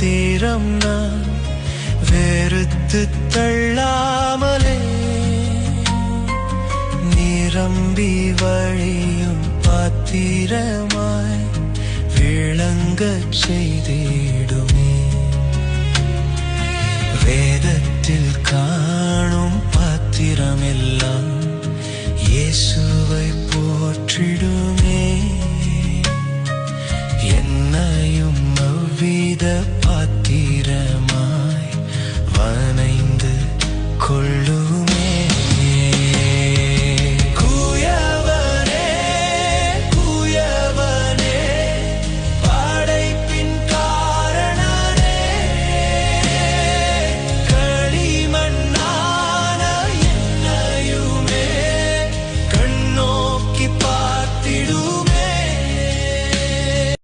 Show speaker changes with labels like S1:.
S1: பாத்திரம் நான் வெறுத்து தள்ளாமலே நிரம்பி வழியும் பாத்திரமாய் விளங்கச் செய்திடுமே. வேதத்தில் காணும் பாத்திரமெல்லாம் இயேசுவை போற்றிடுமே. என்னையும் அவ்வித பாத்திரமாய் வனை